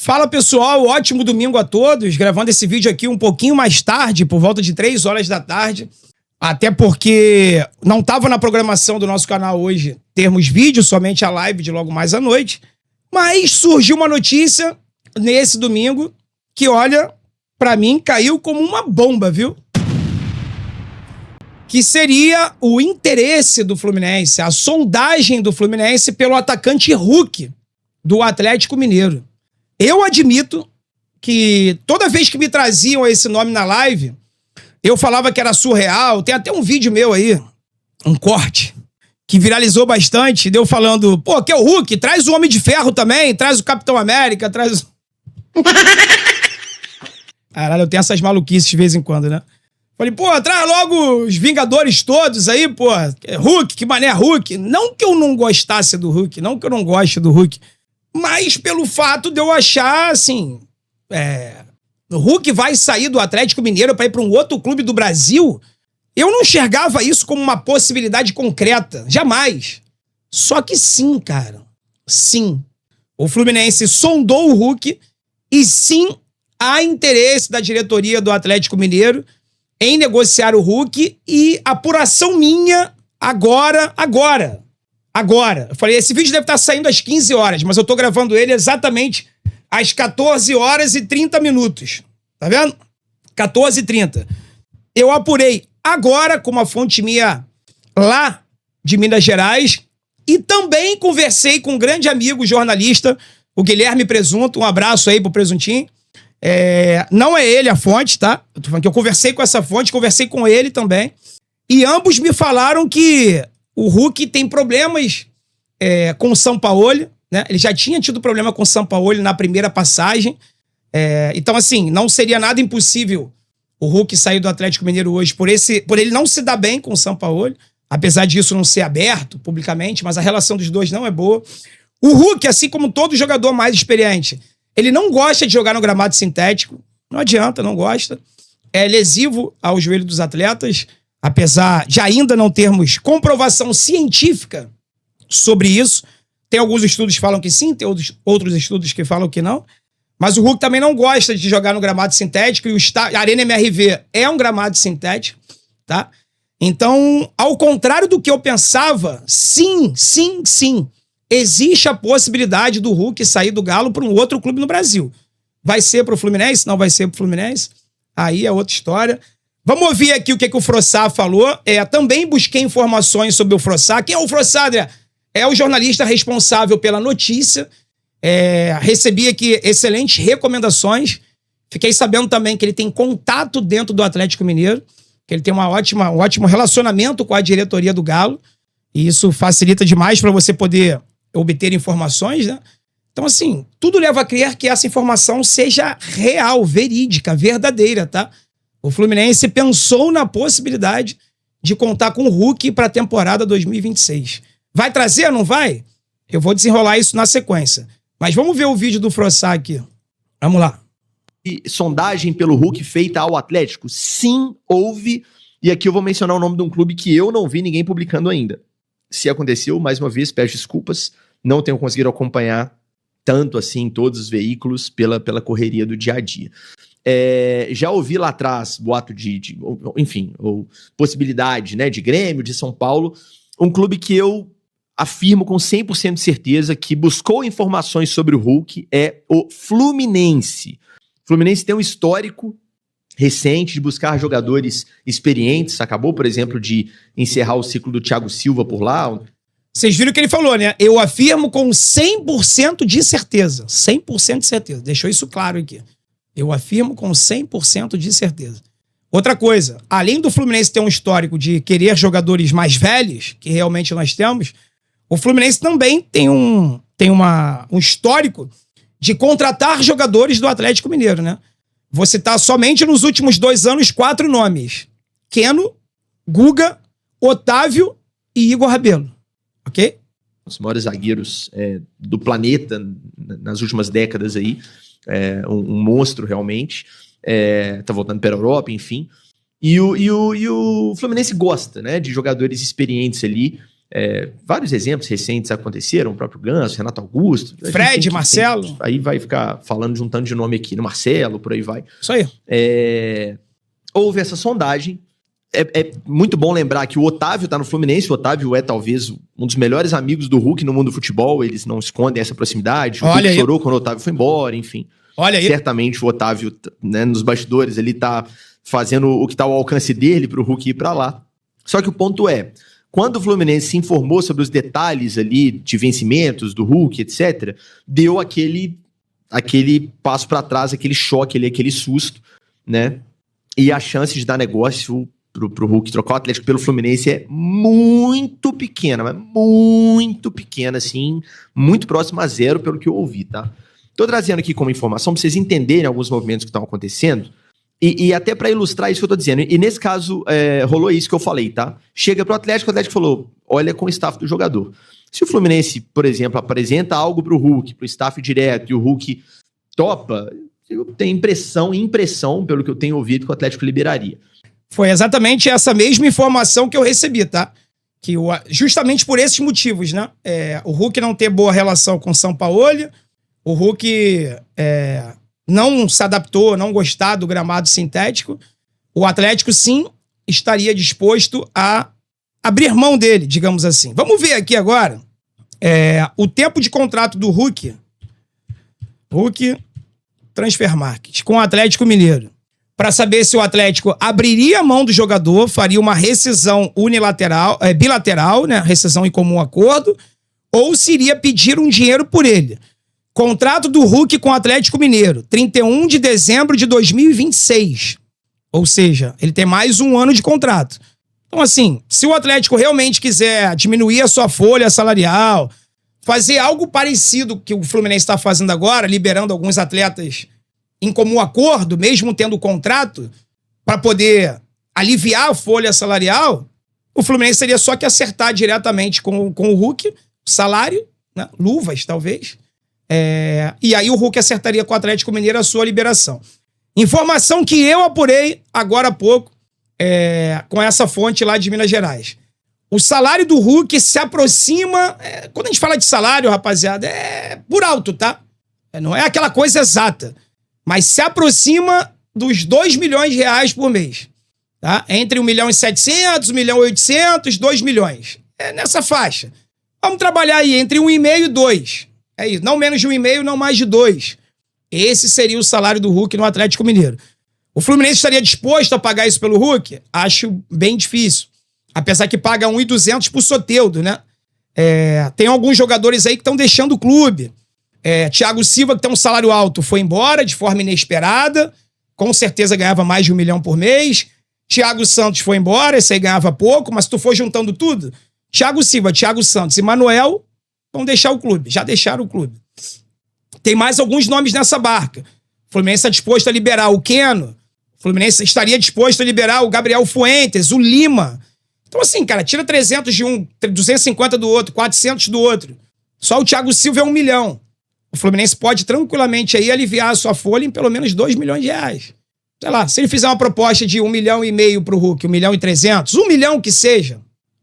Fala pessoal, ótimo domingo a todos, gravando esse vídeo aqui um pouquinho mais tarde, por volta de 3 horas da tarde, até porque não estava na programação do nosso canal hoje termos vídeo, somente a live de logo mais à noite, mas surgiu uma notícia nesse domingo que, olha, pra mim caiu como uma bomba, viu? Que seria o interesse do Fluminense, a sondagem do Fluminense pelo atacante Hulk do Atlético Mineiro. Eu admito que toda vez que me traziam esse nome na live, eu falava que era surreal. Tem até um vídeo meu aí, um corte, que viralizou bastante, deu falando, pô, que é o Hulk, traz o Homem de Ferro também, traz o Capitão América, traz... Caralho, eu tenho essas maluquices de vez em quando, né? Falei, pô, traz logo os Vingadores todos aí, pô, Hulk, que mané Hulk. Não que eu não gostasse do Hulk, não que eu não goste do Hulk, mas pelo fato de eu achar, assim, o Hulk vai sair do Atlético Mineiro para ir para um outro clube do Brasil, eu não enxergava isso como uma possibilidade concreta, jamais. Só que sim, cara, sim. O Fluminense sondou o Hulk e sim, há interesse da diretoria do Atlético Mineiro em negociar o Hulk e apuração minha agora. Eu falei, esse vídeo deve estar saindo às 15 horas, mas eu tô gravando ele exatamente às 14 horas e 30 minutos. Tá vendo? 14h30. Eu apurei agora com uma fonte minha lá de Minas Gerais e também conversei com um grande amigo jornalista, o Guilherme Presunto. Um abraço aí pro Presuntinho. Não é ele a fonte, tá? Eu tô falando que eu conversei com essa fonte, conversei com ele também. E ambos me falaram que o Hulk tem problemas com o Sampaoli, né? Ele já tinha tido problema com o Sampaoli na primeira passagem. Então, assim, não seria nada impossível o Hulk sair do Atlético Mineiro hoje por ele não se dar bem com o Sampaoli, apesar disso não ser aberto publicamente, mas a relação dos dois não é boa. O Hulk, assim como todo jogador mais experiente, ele não gosta de jogar no gramado sintético. Não adianta, não gosta. É lesivo ao joelho dos atletas, apesar de ainda não termos comprovação científica sobre isso. Tem alguns estudos que falam que sim, tem outros estudos que falam que não. Mas o Hulk também não gosta de jogar no gramado sintético e a Arena MRV é um gramado sintético, tá? Então, ao contrário do que eu pensava, sim, existe a possibilidade do Hulk sair do Galo para um outro clube no Brasil. Vai ser para o Fluminense? Não vai ser para o Fluminense? Aí é outra história. Vamos ouvir aqui o que o Frossá falou. Também busquei informações sobre o Frossá. Quem é o Frossá, André? É o jornalista responsável pela notícia. Recebi aqui excelentes recomendações. Fiquei sabendo também que ele tem contato dentro do Atlético Mineiro, que ele tem um ótimo relacionamento com a diretoria do Galo. E isso facilita demais para você poder obter informações, né? Então, assim, tudo leva a crer que essa informação seja real, verídica, verdadeira, tá? O Fluminense pensou na possibilidade de contar com o Hulk para a temporada 2026. Vai trazer ou não vai? Eu vou desenrolar isso na sequência. Mas vamos ver o vídeo do Frossá aqui. Vamos lá. E sondagem pelo Hulk feita ao Atlético? Sim, houve. E aqui eu vou mencionar o nome de um clube que eu não vi ninguém publicando ainda. Se aconteceu, mais uma vez, peço desculpas. Não tenho conseguido acompanhar tanto assim em todos os veículos pela correria do dia a dia. Já ouvi lá atrás boato ou possibilidade, né, de Grêmio, de São Paulo. Um clube que eu afirmo com 100% de certeza que buscou informações sobre o Hulk é o Fluminense. O Fluminense tem um histórico recente de buscar jogadores experientes. Acabou, por exemplo, de encerrar o ciclo do Thiago Silva por lá. Vocês viram o que ele falou, né? Eu afirmo com 100% de certeza. 100% de certeza. Deixou isso claro aqui. Eu afirmo com 100% de certeza. Outra coisa, além do Fluminense ter um histórico de querer jogadores mais velhos, que realmente nós temos, o Fluminense também tem um histórico de contratar jogadores do Atlético Mineiro, né? Vou citar somente nos últimos 2 anos 4 nomes. Keno, Guga, Otávio e Igor Rabelo. Ok? Os maiores zagueiros do planeta nas últimas décadas aí. Um monstro realmente. Tá voltando para a Europa, enfim. E o Fluminense gosta, né, de jogadores experientes ali. Vários exemplos recentes aconteceram, o próprio Ganso, Renato Augusto. Fred, Marcelo. Aí vai ficar falando de um tanto de nome aqui, no Marcelo, por aí vai. Isso aí. Houve essa sondagem. É muito bom lembrar que o Otávio tá no Fluminense. O Otávio é talvez um dos melhores amigos do Hulk no mundo do futebol. Eles não escondem essa proximidade. O Hulk chorou quando o Otávio foi embora, enfim. Olha aí. Certamente o Otávio, né, nos bastidores, ele tá fazendo o que tá ao alcance dele pro Hulk ir pra lá. Só que o ponto é, quando o Fluminense se informou sobre os detalhes ali de vencimentos do Hulk, etc., deu aquele passo para trás, aquele choque ali, aquele susto, né? E a chance de dar negócio pro Hulk trocar o Atlético pelo Fluminense é muito pequena, mas muito pequena, assim, muito próxima a zero, pelo que eu ouvi, tá? Tô trazendo aqui como informação pra vocês entenderem alguns movimentos que estão acontecendo. E até para ilustrar isso que eu tô dizendo. E nesse caso, rolou isso que eu falei, tá? Chega pro Atlético, o Atlético falou, olha com o staff do jogador. Se o Fluminense, por exemplo, apresenta algo pro Hulk, pro staff direto, e o Hulk topa, eu tenho impressão, pelo que eu tenho ouvido, que o Atlético liberaria. Foi exatamente essa mesma informação que eu recebi, tá? Que justamente por esses motivos, né? O Hulk não ter boa relação com o Sampaoli, o Hulk não se adaptou, não gostar do gramado sintético, o Atlético sim estaria disposto a abrir mão dele, digamos assim. Vamos ver aqui agora o tempo de contrato do Hulk Transfer Market, com o Atlético Mineiro, para saber se o Atlético abriria a mão do jogador, faria uma rescisão bilateral, né, rescisão em comum acordo, ou se iria pedir um dinheiro por ele. Contrato do Hulk com o Atlético Mineiro, 31 de dezembro de 2026. Ou seja, ele tem mais um ano de contrato. Então, assim, se o Atlético realmente quiser diminuir a sua folha salarial, fazer algo parecido que o Fluminense está fazendo agora, liberando alguns atletas em comum acordo, mesmo tendo contrato, para poder aliviar a folha salarial, o Fluminense teria só que acertar diretamente com o Hulk, salário, né, luvas, talvez. E aí o Hulk acertaria com o Atlético Mineiro a sua liberação. Informação que eu apurei agora há pouco com essa fonte lá de Minas Gerais. O salário do Hulk se aproxima... quando a gente fala de salário, rapaziada, é por alto, tá? Não é aquela coisa exata. Mas se aproxima dos 2 milhões de reais por mês. Tá? Entre 1.700.000, 1.800.000, 2 milhões. É nessa faixa. Vamos trabalhar aí entre 1,5 e 2. É isso. Não menos de 1,5, não mais de 2. Esse seria o salário do Hulk no Atlético Mineiro. O Fluminense estaria disposto a pagar isso pelo Hulk? Acho bem difícil. Apesar que paga 1.200 pro Soteldo, né? Tem alguns jogadores aí que estão deixando o clube. Thiago Silva, que tem um salário alto, foi embora de forma inesperada. Com certeza ganhava mais de 1 milhão por mês. Thiago Santos foi embora, esse aí ganhava pouco, mas se tu for juntando tudo, Thiago Silva, Thiago Santos e Manuel vão deixar o clube. Já deixaram o clube. Tem mais alguns nomes nessa barca. O Fluminense está disposto a liberar o Keno. O Fluminense estaria disposto a liberar o Gabriel Fuentes, o Lima. Então assim, cara, tira 300 de um, 250 do outro, 400 do outro. Só o Thiago Silva é 1 milhão. O Fluminense pode tranquilamente aí aliviar a sua folha em pelo menos 2 milhões de reais. Sei lá, se ele fizer uma proposta de 1,5 milhão pro Hulk, 1.300.000, 1 milhão que seja,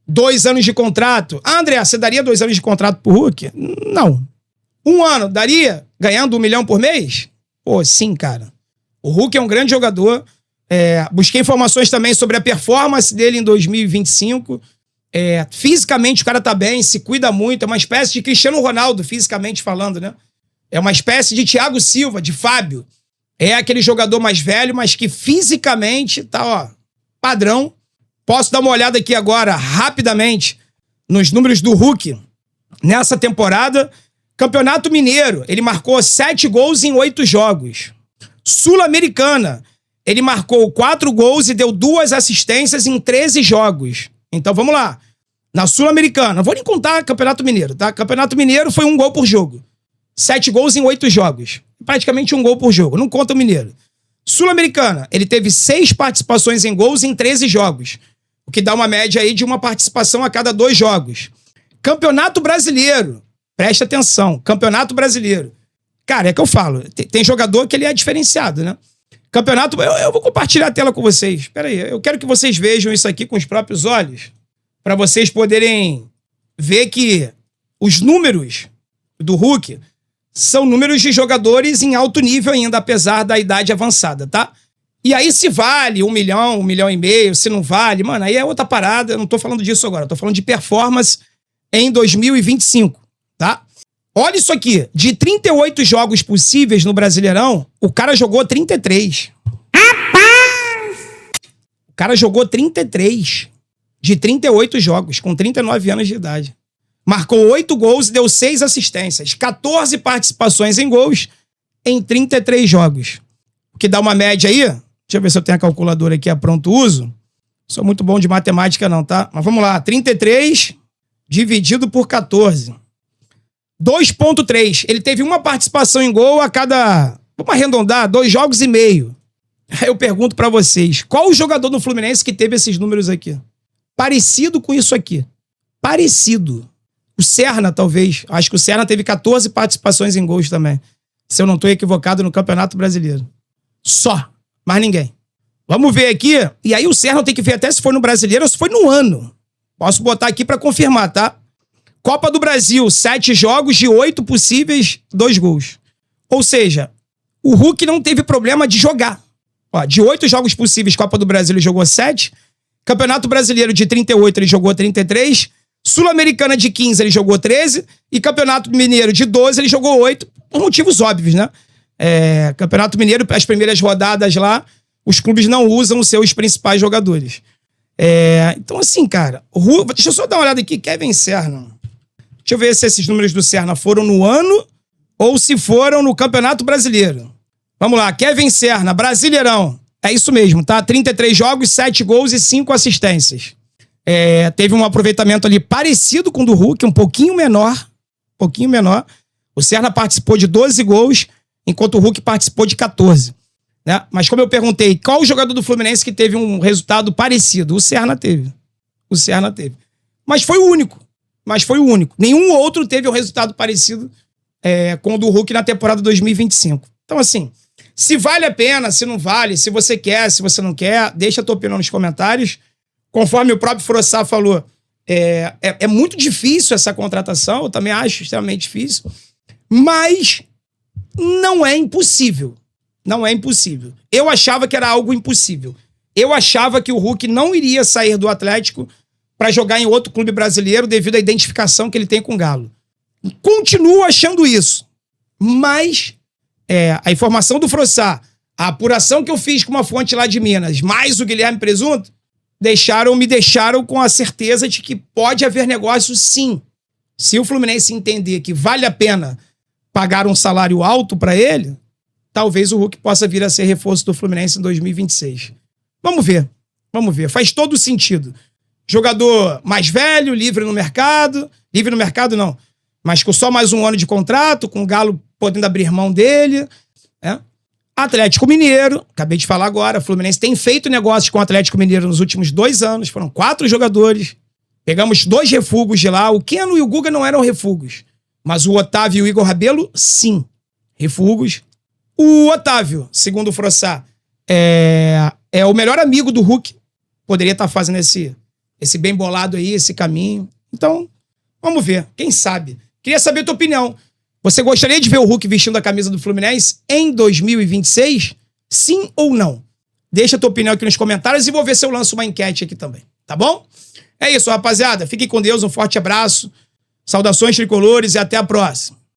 2 anos de contrato. Ah, André, você daria 2 anos de contrato pro Hulk? Não. 1 ano, daria? Ganhando 1 milhão por mês? Pô, sim, cara. O Hulk é um grande jogador. Busquei informações também sobre a performance dele em 2025. Fisicamente o cara tá bem, se cuida muito. É uma espécie de Cristiano Ronaldo, fisicamente falando, né? É uma espécie de Thiago Silva, de Fábio. É aquele jogador mais velho, mas que fisicamente tá, ó, padrão. Posso dar uma olhada aqui agora, rapidamente, nos números do Hulk nessa temporada. Campeonato Mineiro, ele marcou 7 gols em 8 jogos. Sul-Americana, ele marcou 4 gols e deu 2 assistências em 13 jogos. Então vamos lá. Na Sul-Americana, não vou nem contar Campeonato Mineiro, tá? Campeonato Mineiro foi 1 gol por jogo. 7 gols em 8 jogos. Praticamente 1 gol por jogo. Não conta o Mineiro. Sul-Americana, ele teve 6 participações em gols em 13 jogos. O que dá uma média aí de uma participação a cada 2 jogos. Campeonato Brasileiro. Presta atenção. Campeonato Brasileiro. Cara, é que eu falo. Tem jogador que ele é diferenciado, né? Campeonato... Eu vou compartilhar a tela com vocês. Espera aí. Eu quero que vocês vejam isso aqui com os próprios olhos. Para vocês poderem vê que os números do Hulk são números de jogadores em alto nível ainda, apesar da idade avançada, tá? E aí se vale 1 milhão, 1,5 milhão, se não vale, mano, aí é outra parada, eu não tô falando disso agora, eu tô falando de performance em 2025, tá? Olha isso aqui, de 38 jogos possíveis no Brasileirão, o cara jogou 33. O cara jogou 33 de 38 jogos, com 39 anos de idade. Marcou 8 gols e deu 6 assistências. 14 participações em gols em 33 jogos. O que dá uma média aí. Deixa eu ver se eu tenho a calculadora aqui a pronto uso. Sou muito bom de matemática não, tá? Mas vamos lá. 33 dividido por 14. 2,3. Ele teve uma participação em gol a cada... Vamos arredondar, 2 jogos e meio. Aí eu pergunto pra vocês. Qual o jogador do Fluminense que teve esses números aqui? Parecido com isso aqui. Parecido. O Serna, talvez. Acho que o Serna teve 14 participações em gols também. Se eu não estou equivocado, no Campeonato Brasileiro. Só. Mais ninguém. Vamos ver aqui. E aí o Serna tem que ver até se foi no Brasileiro ou se foi no ano. Posso botar aqui para confirmar, tá? Copa do Brasil, 7 jogos de 8 possíveis, 2 gols. Ou seja, o Hulk não teve problema de jogar. Ó, de 8 jogos possíveis, Copa do Brasil, ele jogou 7. Campeonato Brasileiro de 38, ele jogou 33. Sul-Americana de 15, ele jogou 13. E Campeonato Mineiro de 12, ele jogou 8. Por motivos óbvios, né? Campeonato Mineiro, as primeiras rodadas lá, os clubes não usam os seus principais jogadores. Então, assim, cara... Deixa eu só dar uma olhada aqui. Kevin Serna. Deixa eu ver se esses números do Serna foram no ano ou se foram no Campeonato Brasileiro. Vamos lá. Kevin Serna, Brasileirão. É isso mesmo, tá? 33 jogos, 7 gols e 5 assistências. Teve um aproveitamento ali parecido com o do Hulk, um pouquinho menor. O Serna participou de 12 gols, enquanto o Hulk participou de 14. Né? Mas como eu perguntei, qual o jogador do Fluminense que teve um resultado parecido? O Serna teve. Mas foi o único. Nenhum outro teve um resultado parecido com o do Hulk na temporada 2025. Então, assim, se vale a pena, se não vale, se você quer, se você não quer, deixa a tua opinião nos comentários. Conforme o próprio Frossá falou, é muito difícil essa contratação, eu também acho extremamente difícil, mas não é impossível. Não é impossível. Eu achava que era algo impossível. Eu achava que o Hulk não iria sair do Atlético para jogar em outro clube brasileiro devido à identificação que ele tem com o Galo. Continuo achando isso. Mas a informação do Frossá, a apuração que eu fiz com uma fonte lá de Minas, mais o Guilherme Presunto, me deixaram com a certeza de que pode haver negócio sim. Se o Fluminense entender que vale a pena pagar um salário alto para ele, talvez o Hulk possa vir a ser reforço do Fluminense em 2026. Vamos ver. Faz todo sentido. Jogador mais velho, livre no mercado não, mas com só mais um ano de contrato, com o Galo podendo abrir mão dele, Atlético Mineiro, acabei de falar agora, o Fluminense tem feito negócios com o Atlético Mineiro nos últimos 2 anos, foram 4 jogadores, pegamos 2 refugos de lá, o Keno e o Guga não eram refugos, mas o Otávio e o Igor Rabelo, sim, refugos. O Otávio, segundo o Frossá, é o melhor amigo do Hulk, poderia estar fazendo esse bem bolado aí, esse caminho, então, vamos ver, quem sabe. Queria saber a tua opinião. Você gostaria de ver o Hulk vestindo a camisa do Fluminense em 2026? Sim ou não? Deixa a tua opinião aqui nos comentários e vou ver se eu lanço uma enquete aqui também. Tá bom? É isso, rapaziada. Fiquem com Deus, um forte abraço. Saudações tricolores e até a próxima.